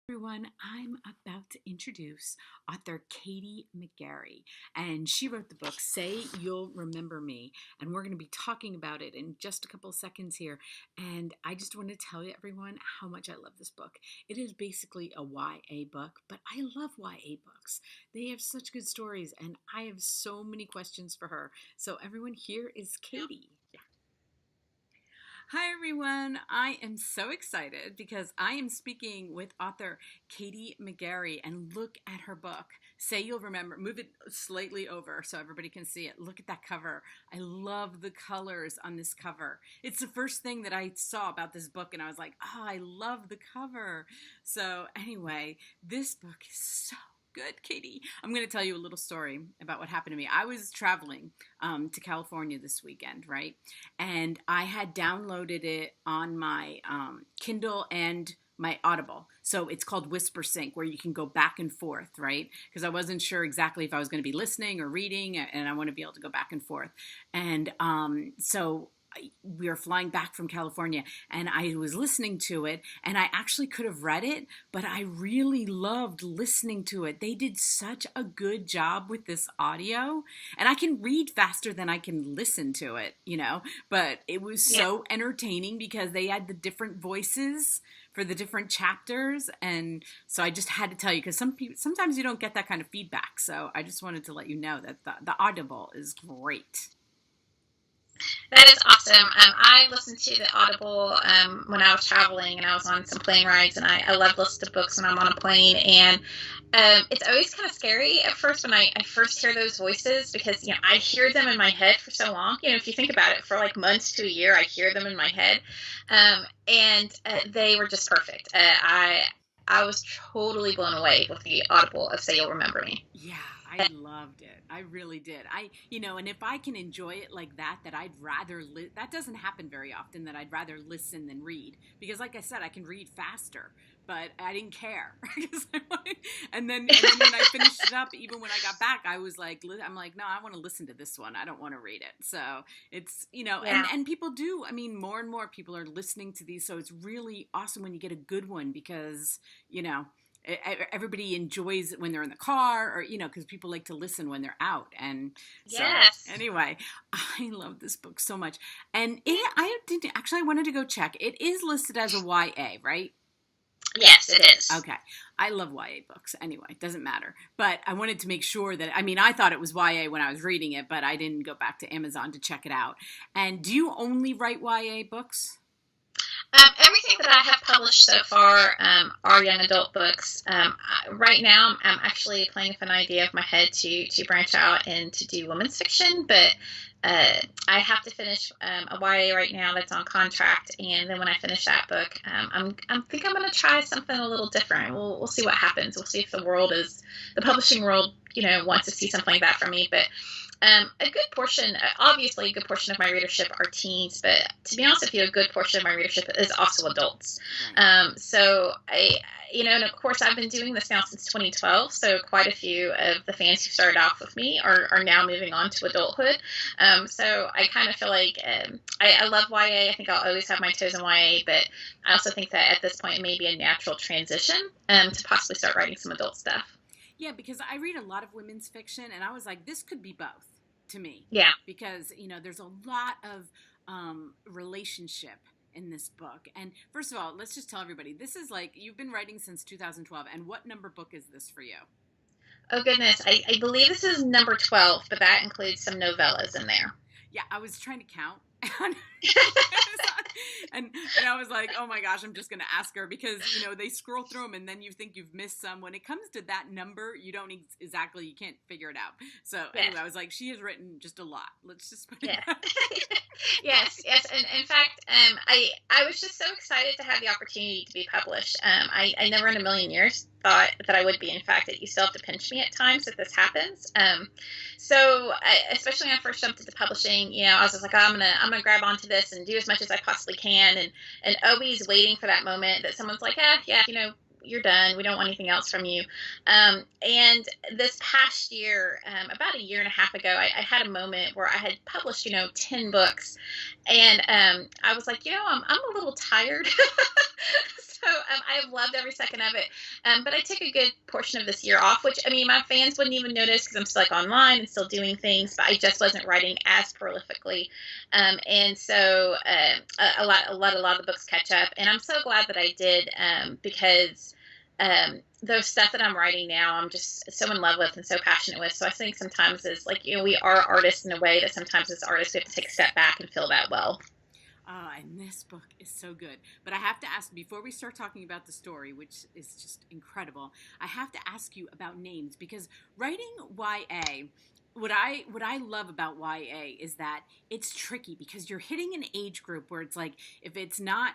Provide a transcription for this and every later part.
Everyone, I'm about to introduce author Katie McGarry, and she wrote the book Say You'll Remember Me, and we're going to be talking about it in just a couple of seconds here. And I just want to tell you, everyone, how much I love this book. It is basically a YA book, but I love YA books. They have such good stories, and I have so many questions for her. So, everyone, here is Katie. Hi, everyone. I am so excited because I am speaking with author Katie McGarry, and look at her book. Say You'll Remember. Move it slightly over so everybody can see it. Look at that cover. I love the colors on this cover. It's the first thing that I saw about this book, and I was like, oh, I love the cover. So anyway, this book is so good, Katie. I'm going to tell you a little story about what happened to me. I was traveling to California this weekend, right? And I had downloaded it on my Kindle and my Audible. So it's called Whisper Sync, where you can go back and forth, right? Because I wasn't sure exactly if I was going to be listening or reading, and I want to be able to go back and forth. And so we were flying back from California, and I was listening to it, and I actually could have read it, but I really loved listening to it. They did such a good job with this audio, and I can read faster than I can listen to it, but it was so entertaining because they had the different voices for the different chapters. And so I just had to tell you, because sometimes you don't get that kind of feedback. So I just wanted to let you know that the Audible is great. That is awesome. I listened to the Audible when I was traveling, and I was on some plane rides, and I love listening to books when I'm on a plane. And it's always kind of scary at first when I first hear those voices, because I hear them in my head for so long. If you think about it, for like months to a year, I hear them in my head, and they were just perfect. I was totally blown away with the Audible of Say You'll Remember Me. Yeah, I loved it. I really did. And if I can enjoy it like that, I'd rather, that doesn't happen very often, that I'd rather listen than read. Because like I said, I can read faster, but I didn't care. And then when I finished it up, even when I got back, I was like, I'm like, no, I want to listen to this one. I don't want to read it. So it's, and people do, more and more people are listening to these. So it's really awesome when you get a good one, because, everybody enjoys it when they're in the car, or because people like to listen when they're out. And so anyway, I love this book so much. And I wanted to go check, it is listed as a YA, right? Yes, it is. Okay. I love YA books anyway. It doesn't matter. But I wanted to make sure that, I thought it was YA when I was reading it, but I didn't go back to Amazon to check it out. And do you only write YA books? Everything that I have published so far are young adult books. Right now, I'm actually playing with an idea of my head to branch out and to do women's fiction, but I have to finish a YA right now that's on contract, and then when I finish that book, I think I'm going to try something a little different. We'll see what happens. We'll see if the publishing world, wants to see something like that from me, but. Obviously a good portion of my readership are teens, but to be honest with you, a good portion of my readership is also adults. So and of course I've been doing this now since 2012. So quite a few of the fans who started off with me are now moving on to adulthood. So I kind of feel like I love YA. I think I'll always have my toes in YA, but I also think that at this point it may be a natural transition to possibly start writing some adult stuff. Yeah, because I read a lot of women's fiction, and I was like, this could be both to me. Yeah. Because, there's a lot of relationship in this book. And first of all, let's just tell everybody, this is like, you've been writing since 2012, and what number book is this for you? Oh, goodness. I believe this is number 12, but that includes some novellas in there. Yeah, I was trying to count. and I was like, oh my gosh, I'm just going to ask her, because, they scroll through them and then you think you've missed some. When it comes to that number, you don't you can't figure it out. So anyway, I was like, she has written just a lot. Let's just put it Yes. And in fact, I was just so excited to have the opportunity to be published. I never in a million years thought that I would be. In fact, you still have to pinch me at times if this happens. Especially when I first jumped into publishing, I was just like, oh, I'm gonna grab onto this and do as much as I possibly can, and always waiting for that moment that someone's like, you're done. We don't want anything else from you. And this past year, about a year and a half ago, I had a moment where I had published, 10 books. And I was like, I'm a little tired. So I've loved every second of it. But I took a good portion of this year off, which, I mean, my fans wouldn't even notice because I'm still like online and still doing things, but I just wasn't writing as prolifically. And so a lot of the books catch up. And I'm so glad that I did, because the stuff that I'm writing now, I'm just so in love with and so passionate with. So I think sometimes it's like, we are artists in a way that sometimes as artists we have to take a step back and feel that well. And this book is so good. But I have to ask, before we start talking about the story, which is just incredible, I have to ask you about names, because writing YA, what I love about YA is that it's tricky, because you're hitting an age group where it's like, if it's not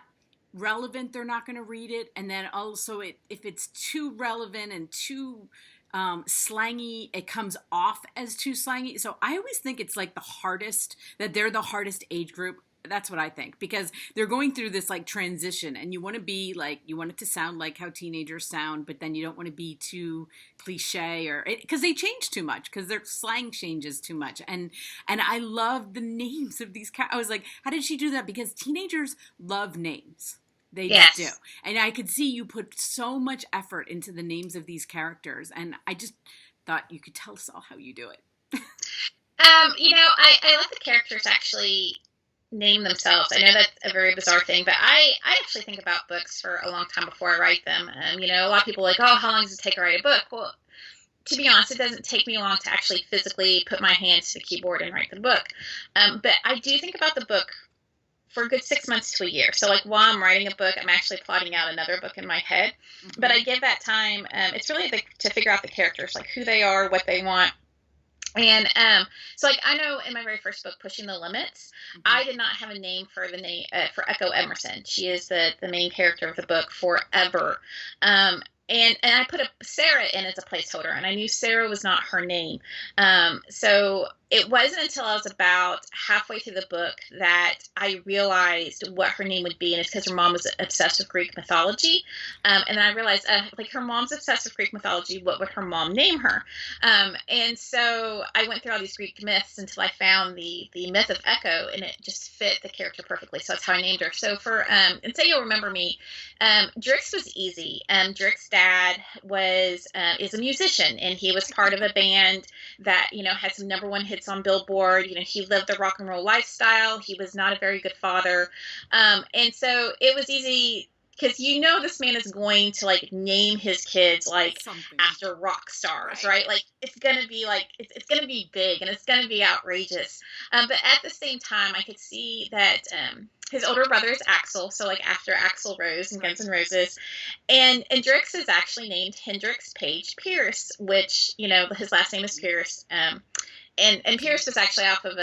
relevant, they're not going to read it. And then also if it's too relevant and too slangy, it comes off as too slangy. So I always think it's like they're the hardest age group. That's what I think, because they're going through this like transition, and you want it to sound like how teenagers sound, but then you don't want to be too cliche, because they change too much, because their slang changes too much. And I love the names of these I was like, how did she do that? Because teenagers love names. They just do. And I could see you put so much effort into the names of these characters, and I just thought you could tell us all how you do it. I let the characters actually name themselves. I know that's a very bizarre thing, but I actually think about books for a long time before I write them. A lot of people are like, oh, how long does it take to write a book? Well, to be honest, it doesn't take me long to actually physically put my hands to the keyboard and write the book. But I do think about the book for a good 6 months to a year. So like while I'm writing a book, I'm actually plotting out another book in my head. Mm-hmm. But I give that time. It's really to figure out the characters, like who they are, what they want. And so like I know in my very first book, Pushing the Limits, mm-hmm. I did not have a name for for Echo Emerson. She is the main character of the book forever. And I put Sarah in as a placeholder, and I knew Sarah was not her name. So it wasn't until I was about halfway through the book that I realized what her name would be, and it's because her mom was obsessed with Greek mythology. And then I realized, her mom's obsessed with Greek mythology, what would her mom name her? And so I went through all these Greek myths until I found the myth of Echo, and it just fit the character perfectly. So that's how I named her. So for and Say You'll Remember Me, Drix was easy. Drix's dad is a musician, and he was part of a band that had some #1 hits on Billboard. He lived the rock and roll lifestyle. He was not a very good father, and so it was easy because this man is going to like name his kids like something after rock stars, right? Like it's gonna be like it's gonna be big and it's gonna be outrageous. But at the same time, I could see that his older brother is Axl, so like after Axl Rose and Guns N' Roses, and Drix is actually named Hendrix Page Pierce, which his last name is Pierce. And Pierce was actually off of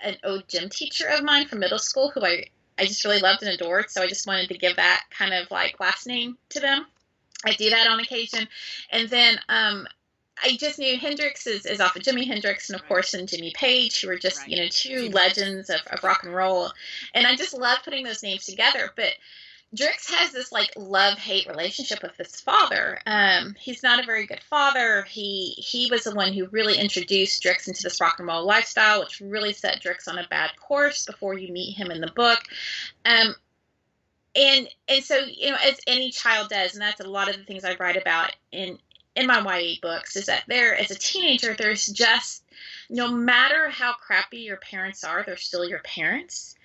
an old gym teacher of mine from middle school who I just really loved and adored. So I just wanted to give that kind of like last name to them. I do that on occasion. And then I just knew Hendrix is off of Jimi Hendrix and of course and Jimmy Page, who were just, two legends of rock and roll. And I just love putting those names together. But Drix has this like love-hate relationship with his father. He's not a very good father. He was the one who really introduced Drix into this rock and roll lifestyle, which really set Drix on a bad course before you meet him in the book. And so, as any child does, and that's a lot of the things I write about in my YA books, is that as a teenager, there's just, no matter how crappy your parents are, they're still your parents.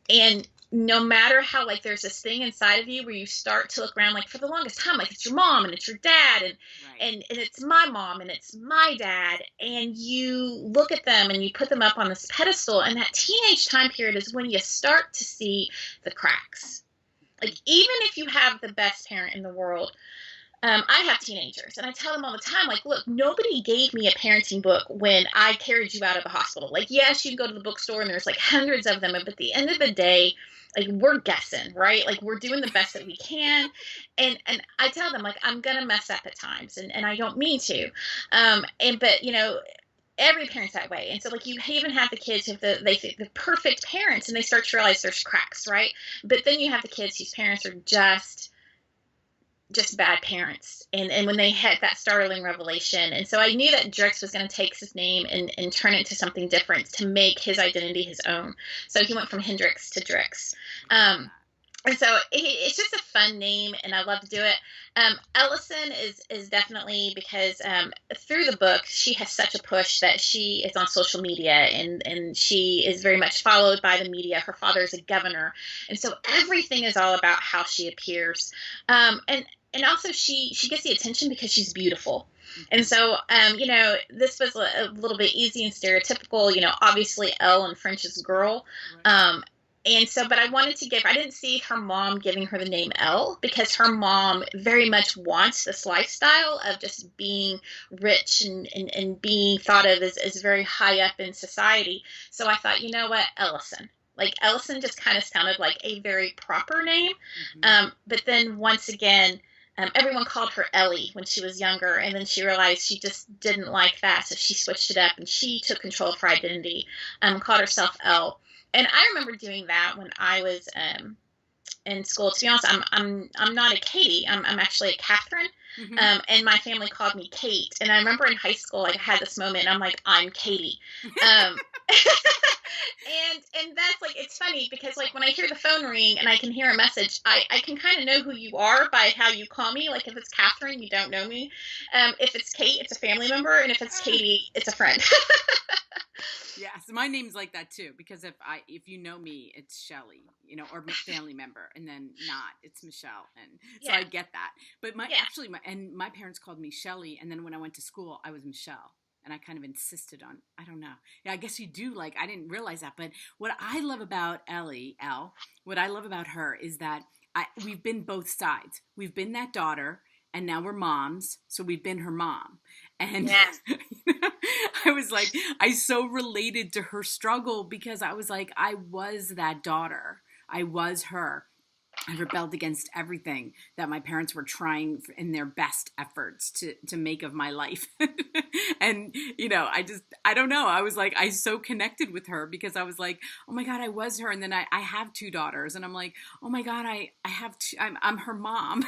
And no matter how, like, there's this thing inside of you where you start to look around, like, for the longest time, like, it's your mom and it's your dad and it's my mom and it's my dad. And you look at them and you put them up on this pedestal. And that teenage time period is when you start to see the cracks. Like, even if you have the best parent in the world, I have teenagers, and I tell them all the time, like, look, nobody gave me a parenting book when I carried you out of the hospital. Like, yes, you can go to the bookstore, and there's, like, hundreds of them, but at the end of the day, like, we're guessing, right? Like, we're doing the best that we can, and I tell them, like, I'm going to mess up at times, and I don't mean to, but, every parent's that way. And so, like, you even have the kids who have the perfect parents, and they start to realize there's cracks, right? But then you have the kids whose parents are just just bad parents, and when they had that startling revelation. And so I knew that Drix was going to take his name and turn it into something different to make his identity his own. So he went from Hendrix to Drix. And so it's just a fun name, and I love to do it. Ellison is definitely because through the book, she has such a push that she is on social media, and she is very much followed by the media. Her father is a governor, and so everything is all about how she appears. And also she gets the attention because she's beautiful. And so, this was a little bit easy and stereotypical, obviously Elle and French's girl. And so, but I didn't see her mom giving her the name Elle because her mom very much wants this lifestyle of just being rich and being thought of as very high up in society. So I thought, you know what, Ellison. Like Ellison just kind of sounded like a very proper name. But then once again, everyone called her Ellie when she was younger, and then she realized she just didn't like that, so she switched it up and she took control of her identity, called herself Elle. And I remember doing that when I was in school. To be honest, I'm not a Katie. I'm actually a Catherine. And my family called me Kate. And I remember in high school, like I had this moment, and I'm like, I'm Katie. And that's like, it's funny because like when I hear the phone ring and I can hear a message, I can kind of know who you are by how you call me. Like if it's Catherine, you don't know me. If it's Kate, it's a family member, and if it's Katie, it's a friend. Yeah, so my name's like that too, because if you know me, it's Shelly, or family member, and then not, it's Michelle, and so I get that. But my parents called me Shelly, and then when I went to school, I was Michelle, and I kind of insisted on, I don't know. Yeah, I guess you do, like, I didn't realize that, but what I love about Elle, what I love about her is that we've been both sides. We've been that daughter, and now we're moms, so we've been her mom. And I was like, I so related to her struggle because I was like, I was that daughter. I was her. I rebelled against everything that my parents were trying in their best efforts to make of my life. And, I don't know. I was like, I so connected with her because I was like, oh my God, I was her. And then I have two daughters and I'm like, oh my God, I have two, I'm her mom.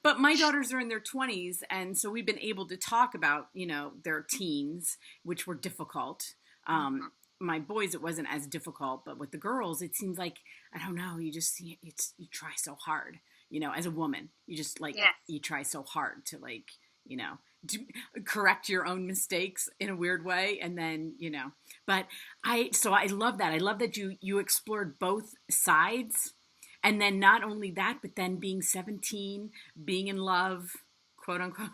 But my daughters are in their 20s. And so we've been able to talk about, their teens, which were difficult. My boys, it wasn't as difficult, but with the girls, it seems like, I don't know, you try so hard, as a woman, you just like, you try so hard to like, to correct your own mistakes in a weird way. And then, but I love that. I love that you explored both sides. And then not only that, but then being 17, being in love, quote unquote.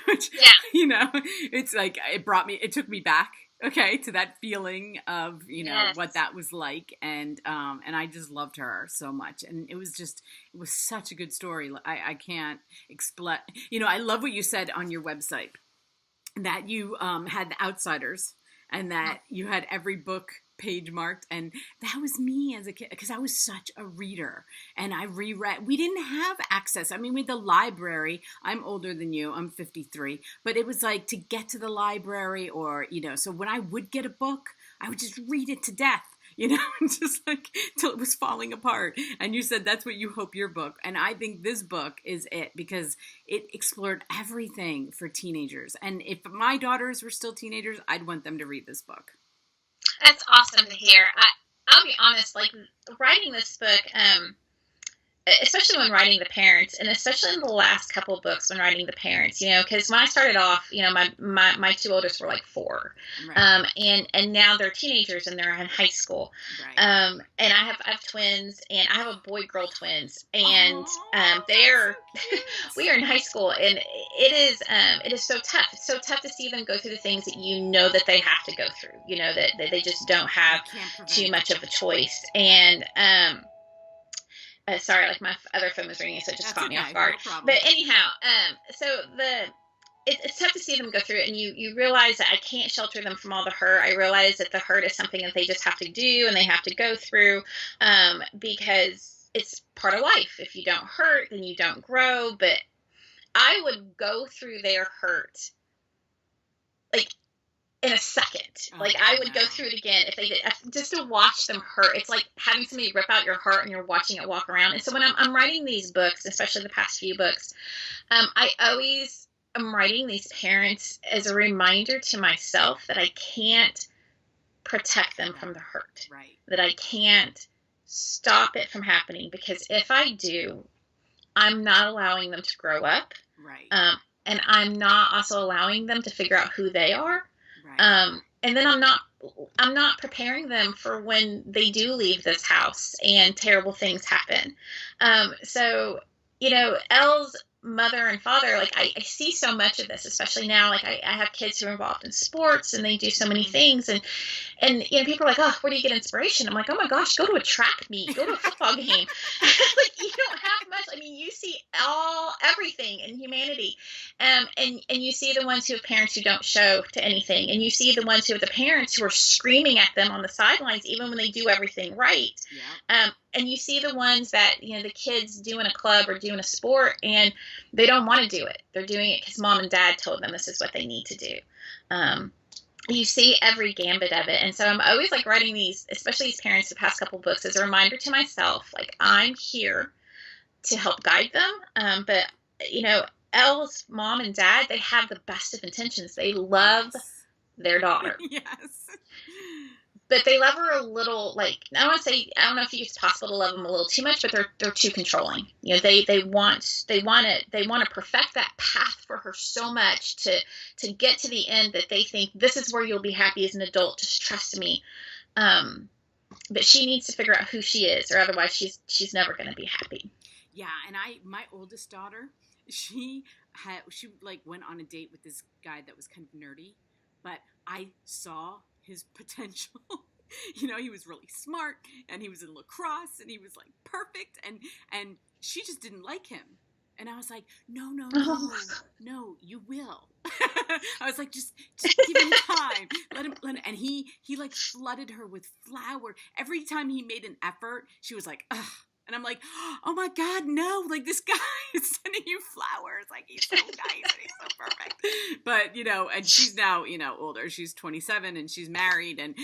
Which, it's like, it took me back, to that feeling of, what that was like. And I just loved her so much. And it was such a good story. I can't explain, I love what you said on your website, that you had The Outsiders and that you had every book page marked, and that was me as a kid because I was such a reader and I reread. We didn't have access. I mean, we had the library. I'm older than you. I'm 53, but it was like to get to the library or, so when I would get a book, I would just read it to death, just like till it was falling apart. And you said that's what you hope your book. And I think this book is it because it explored everything for teenagers. And if my daughters were still teenagers, I'd want them to read this book. That's awesome to hear. I'll be honest, like writing this book, especially when writing the parents, and especially in the last couple of books when writing the parents, because when I started off, my two oldest were like 4, right. And now they're teenagers and they're in high school, right. And I have twins, and I have a boy-girl twins, and we are in high school, and it is so tough. It's so tough to see them go through the things that that they have to go through, that they just don't have too much of a choice, and sorry, like my other phone was ringing, so it just caught me off guard. No problem. But anyhow, so it's tough to see them go through it, and you realize that I can't shelter them from all the hurt. I realize that the hurt is something that they just have to do and they have to go through, because it's part of life. If you don't hurt, then you don't grow. But I would go through their hurt, like in a second. Oh, like I would go through it again if they did, just to watch them hurt. It's like having somebody rip out your heart and you're watching it walk around. And so when I'm writing these books, especially the past few books, I always am writing these parents as a reminder to myself that I can't protect them from the hurt, right? That I can't stop it from happening, because if I do, I'm not allowing them to grow up, right? And I'm not also allowing them to figure out who they are, right. And then I'm not preparing them for when they do leave this house and terrible things happen. So, Elle's mother and father, like I see so much of this, especially now, like I have kids who are involved in sports and they do so many things, and people are like, oh, where do you get inspiration? I'm like, oh my gosh, go to a track meet, go to a football game. Like, you don't have much. I mean, you see everything in humanity, and you see the ones who have parents who don't show to anything, and you see the ones who have the parents who are screaming at them on the sidelines even when they do everything right. Yeah. And you see the ones that, the kids doing a club or doing a sport and they don't want to do it. They're doing it because mom and dad told them this is what they need to do. You see every gambit of it. And so I'm always like writing these, especially these parents, the past couple books, as a reminder to myself, like I'm here to help guide them. But, Elle's mom and dad, they have the best of intentions. They love their daughter. Yes. But they love her a little, like, I don't know if it's possible to love them a little too much, but they're too controlling. They want to perfect that path for her so much to get to the end that they think this is where you'll be happy as an adult. Just trust me. But she needs to figure out who she is, or otherwise she's never going to be happy. Yeah, and my oldest daughter, she like went on a date with this guy that was kind of nerdy, but I saw his potential. He was really smart, and he was in lacrosse, and he was like perfect, and she just didn't like him. And I was like, no, you will. I was like, just give him time. Let him. And he like flooded her with flour. Every time he made an effort, she was like, ugh. And I'm like, oh my God, no, like this guy is sending you flowers. Like he's so nice and he's so perfect. But, and she's now, older. She's 27 and she's married, and,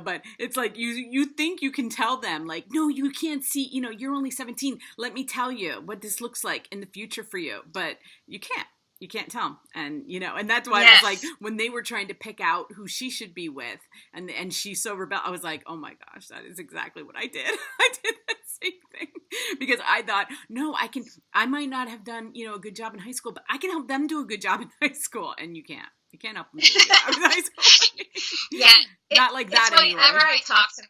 but it's like you think you can tell them, like, no, you can't see, you're only 17. Let me tell you what this looks like in the future for you. But you can't. You can't tell them. And, and that's why Yes. I was like, when they were trying to pick out who she should be with, and she's so rebel, I was like, oh my gosh, that is exactly what I did. I did the same thing, because I thought, no, I might not have done, a good job in high school, but I can help them do a good job in high school. And you can't help them do a good job in high school. Yeah. Not like that anyway. Whenever I talk to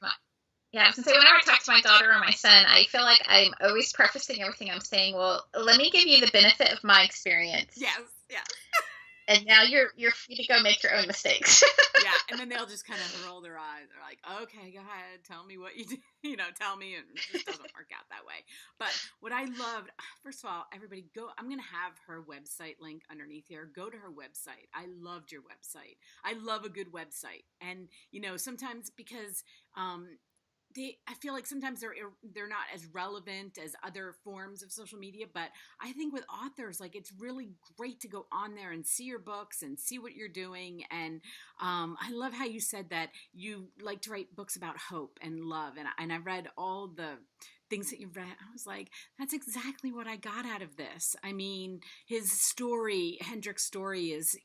I was going to say, whenever I talk to my daughter or my son, I feel like I'm always prefacing everything I'm saying. Well, let me give you the benefit of my experience. Yes. And now you're free to go make your own mistakes. Yeah, and then they'll just kind of roll their eyes. They're like, okay, go ahead, tell me what you did. Tell me, and it just doesn't work out that way. But what I loved, first of all, everybody go, I'm going to have her website link underneath here. Go to her website. I loved your website. I love a good website. And, sometimes because I feel like sometimes they're not as relevant as other forms of social media, but I think with authors, like, it's really great to go on there and see your books and see what you're doing. And I love how you said that you like to write books about hope and love, and I read all the things that you've read. I was like, that's exactly what I got out of this. I mean, Hendrik's story is,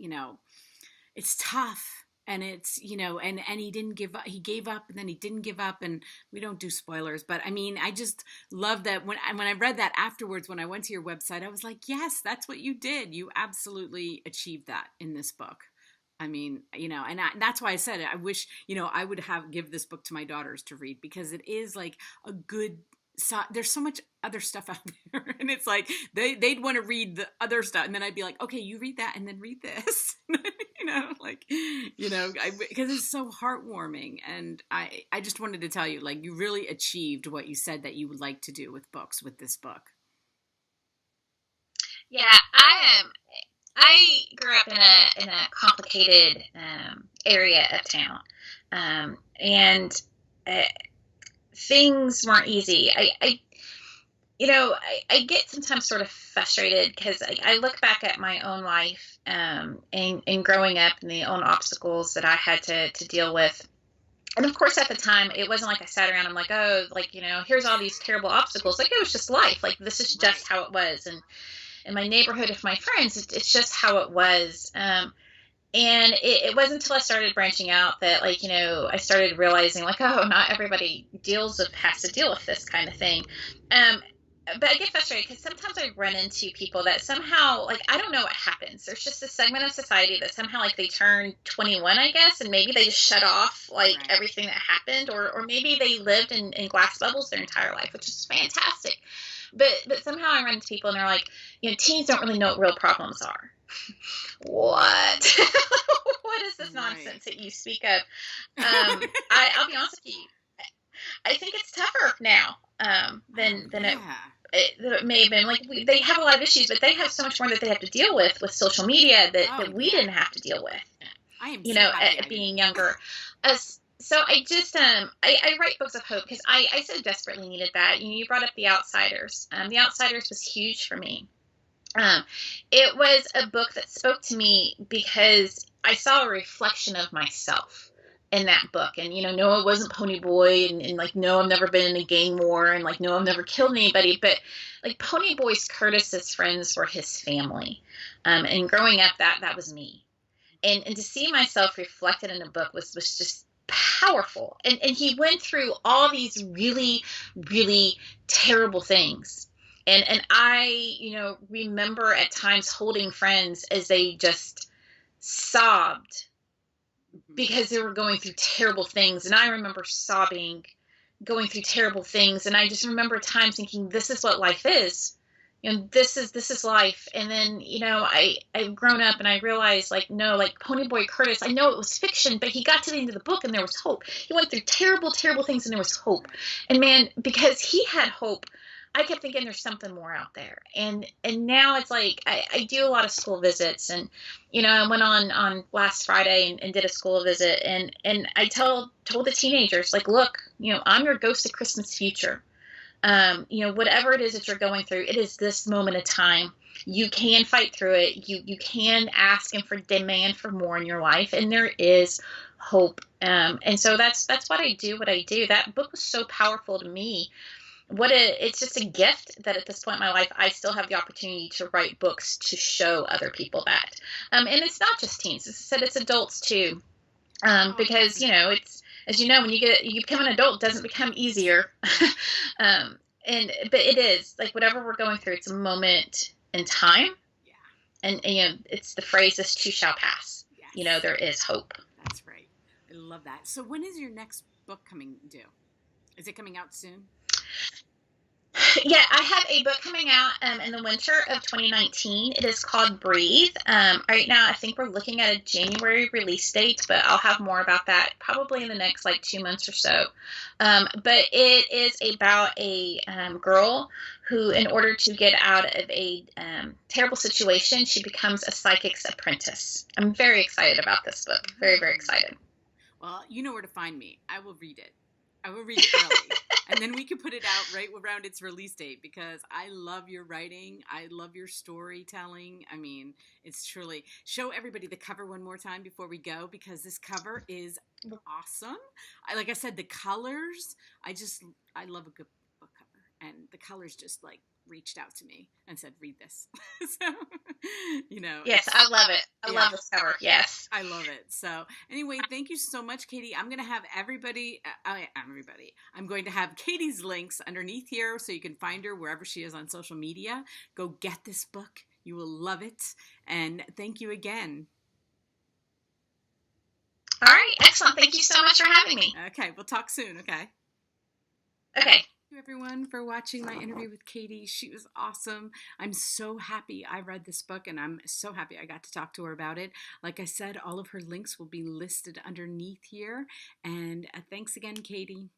it's tough. And it's, and he didn't give up. He gave up, and then he didn't give up. And we don't do spoilers, but I mean, I just love that when I read that afterwards, when I went to your website, I was like, yes, that's what you did. You absolutely achieved that in this book. I mean, and that's why I said it. I wish, I would give this book to my daughters to read, because it is like a good, there's so much other stuff out there, and it's like they'd want to read the other stuff, and then I'd be like, okay, you read that and then read this. Because it's so heartwarming. And I just wanted to tell you, like, you really achieved what you said that you would like to do with books, with this book. Yeah, I grew up in a complicated area of town, and things weren't easy. I get sometimes sort of frustrated because I look back at my own life, and growing up and the own obstacles that I had to deal with. And of course, at the time, it wasn't like I sat around and like, oh, like, here's all these terrible obstacles. Like, it was just life. Like, this is Right. just how it was. And in my neighborhood with my friends, it's just how it was. And it wasn't until I started branching out that, like, I started realizing, like, oh, not everybody has to deal with this kind of thing. Um, but I get frustrated because sometimes I run into people that somehow, like, I don't know what happens. There's just a segment of society that somehow, like, they turn 21, I guess, and maybe they just shut off, like, Right. everything that happened, or maybe they lived in glass bubbles their entire life, which is fantastic. But somehow I run into people and they're like, teens don't really know what real problems are. What? What is this Right. nonsense that you speak of? I'll be honest with you. I think it's tougher now, Oh, than yeah. it may have been. Like, they have a lot of issues, but they have so much more that they have to deal with social media Oh, that we yeah. didn't have to deal with. I am so happy I Being didn't. younger. So I just I write books of hope because I so desperately needed that. You brought up The Outsiders. The Outsiders was huge for me. Um, it was a book that spoke to me because I saw a reflection of myself in that book. And, no, it wasn't Pony Boy, and like, no, I've never been in a gang war, and like, no, I've never killed anybody. But like, Pony Boy's Curtis's friends were his family. And growing up, that was me. And to see myself reflected in a book was just powerful. And he went through all these really, really terrible things. And I, remember at times holding friends as they just sobbed Mhm. because they were going through terrible things. And I remember sobbing, going through terrible things. And I just remember times thinking, this is what life is. This is life. And then, I've grown up and I realized, like, no, like, Ponyboy Curtis, I know it was fiction, but he got to the end of the book and there was hope. He went through terrible, terrible things and there was hope. Right. And man, because he had hope, I kept thinking there's something more out there. And now it's like I do a lot of school visits, and I went on last Friday and did a school visit, and I told the teenagers, like, look, I'm your ghost of Christmas future. Whatever it is that you're going through, it is this moment of time. You can fight through it. You can ask and demand for more in your life, and there is hope. And so that's what I do. What I do. That book was so powerful to me. It's just a gift that at this point in my life I still have the opportunity to write books to show other people that. And it's not just teens. As I said, it's adults too. Oh, Because definitely. it's, as you know, when you become an adult, it doesn't become easier. But it is like, whatever we're going through, it's a moment in time. Yeah. And it's the phrase, "This too shall pass." Yes. There is hope. That's right. I love that. So when is your next book coming due? Is it coming out soon? Yeah, I have a book coming out in the winter of 2019. It is called Breathe. Right now, I think we're looking at a January release date, but I'll have more about that probably in the next like 2 months or so. But it is about a girl who, in order to get out of a terrible situation, she becomes a psychic's apprentice. I'm very excited about this book. Very, very Oh. excited. Well, you know where to find me. I will read it. I will read it early. And then we can put it out right around its release date because I love your writing. I love your storytelling. I mean, it's truly. Show everybody the cover one more time before we go because this cover is awesome. Like I said, the colors, I love a good book cover. And the colors just like reached out to me and said, read this. So, Yes, it's, I love it. I yeah. love this cover. Yes. I love it. So, anyway, thank you so much, Katie. I'm going to have I'm going to have Katie's links underneath here so you can find her wherever she is on social media. Go get this book. You will love it. And thank you again. All right. Excellent. Thank you so much for having me. Okay, we'll talk soon, okay? Okay. Thank you everyone for watching my interview with Katie. She was awesome. I'm so happy I read this book and I'm so happy I got to talk to her about it. Like I said, all of her links will be listed underneath here. And thanks again, Katie.